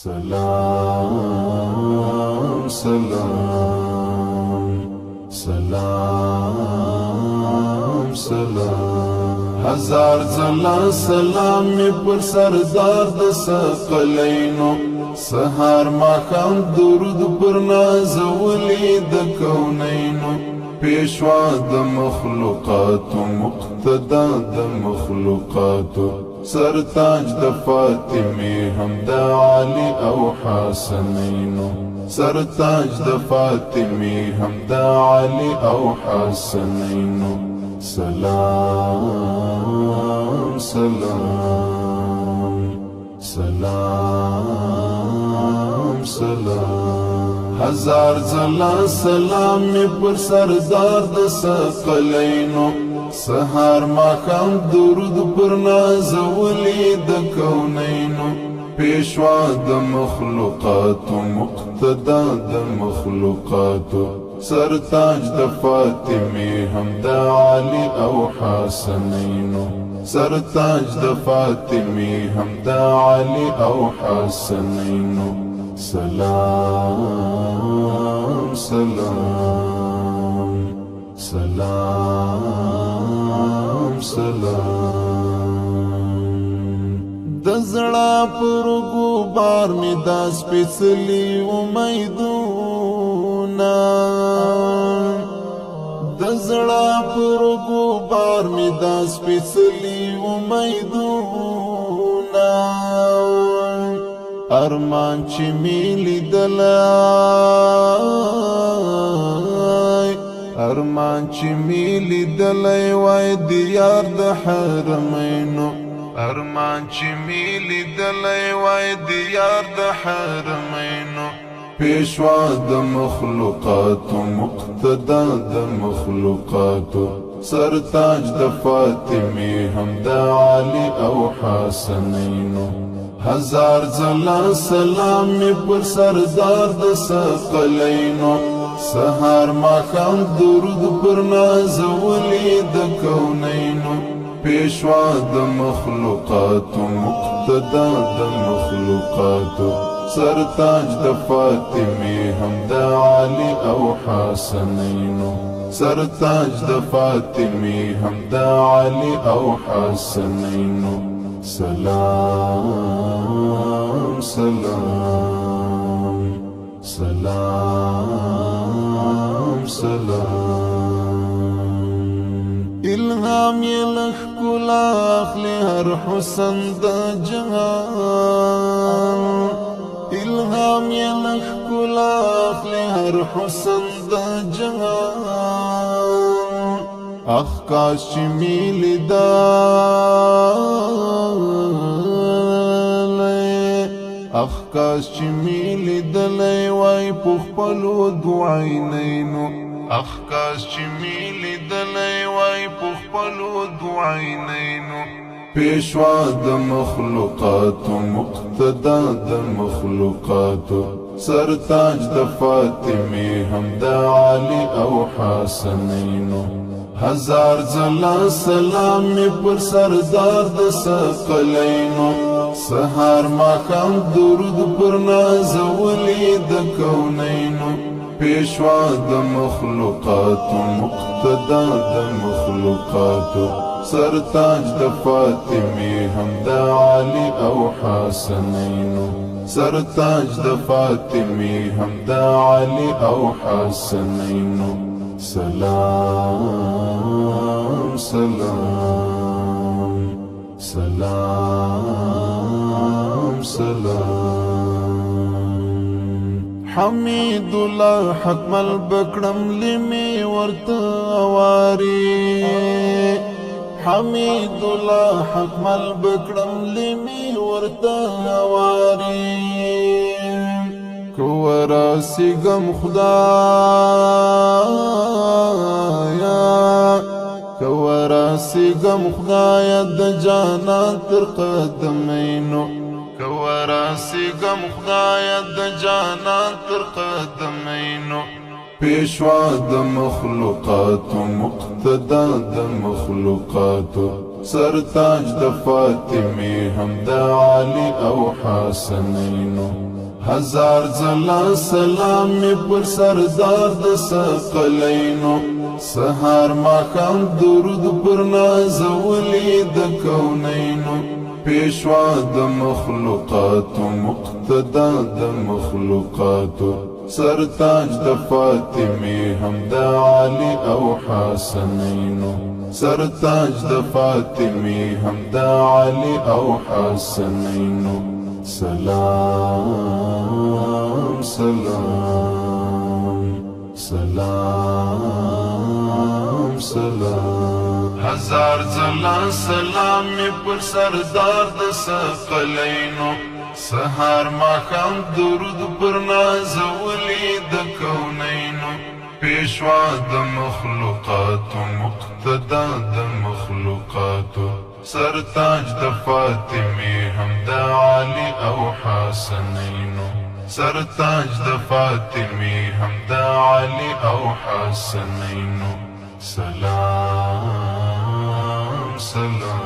سلام سلام سلام سلام هزار ځله سلام می پر سردار د ثقلینو سهار ماښام درود پر نازولی د کونینو پیشوا د مخلوقاتو مقتدا د مخلوقاتو سرتاج د فاطمه هم د علی او حسنینو سرتاج د فاطمه هم د علی او حسنینو سلام سلام سلام سلام هزار ځله سلام می پر سردار د ثقلینو سهار ماښام درود پر نازولی د کونینو پیشوا د مخلوقاتو مقتدا د مخلوقاتو سرتاج د فاطمه هم د علی او حسنینو سرتاج د فاطمه هم د علی او حسنینو سلام سلام سلام سلام د زړه پر ګوبار می د سپېڅلي امیدونه د زړه پر ګوبار می د سپېڅلي امیدونه ارمان چې می لیدلی ارمان چې می لیدلی وای د یار د حرمینو ارمان چې می لیدلی وای د یار د حرمینو پیشوا د مخلوقاتو مقتدا د مخلوقاتو سرتاج د فاطمه هم د علی او حسنینو هزار ځله سلام می پر سردار د ثقلینو سهار ماښام درود پر نازولی د کونینو پیشوا د مخلوقاتو مقتدا د مخلوقاتو سرتاج د فاطمه هم د علی او حسنینو سرتاج د فاطمه هم د علی او حسنینو سلام سلام سلام سلام الهام یلخ کلا اخلی هر حسن د جهان الهام یلخ کلا اخلی هر حسن د جهان اخ کاش چې می لیدلی اخ کاش چې می لیدلی وای په خپلو دعینینو اخ کاش چې می لیدلی وای په خپلو دعینینو پیشوا د مخلوقاتو مقتدا د مخلوقاتو سرتاج د فاطمه هم د علی او حسنینو هزار ځله سلام می پر سردار د ثقلینو سهار ماښام درود پر نازولی د کونینو پیشوا د مخلوقاتو مقتدا د مخلوقاتو سرتاج د فاطمه هم د علی او حسنینو سرتاج د فاطمه هم د علی او حسنینو سلام سلام سلام سلام حمید الله حکم البکرم لمی ورته واری حمید الله حکم البکرم لمی ورته واری کورسی غم خدایا کورسی غم خدایا د جانان تر قدمینو کورسی غم خدایا د جانان تر قدمینو پیشوا د مخلوقاتو مقتدا د مخلوقاتو سرتاج د فاطمه هم د علي او حسنینو هزار ځله سلام می پر سردار د ثقلینو سهار ماښام درود پر نازولی د کونینو پیشوا د مخلوقاتو مقتدا د مخلوقاتو سرتاج د فاطمه هم د علي او حسنینو سرتاج د فاطمه هم د علي او حسنینو سلام سلام سلام سلام هزار ځله سلام می پر سردار د ثقلینو سهار ماښام درود پر نازولی د کونینو پیشوا د مخلوقاتو مقتدا د مخلوقاتو سرتاج د فاطمه هم د علي او حسنینو سرتاج د فاطمه هم د علي او حسنینو سلام سلام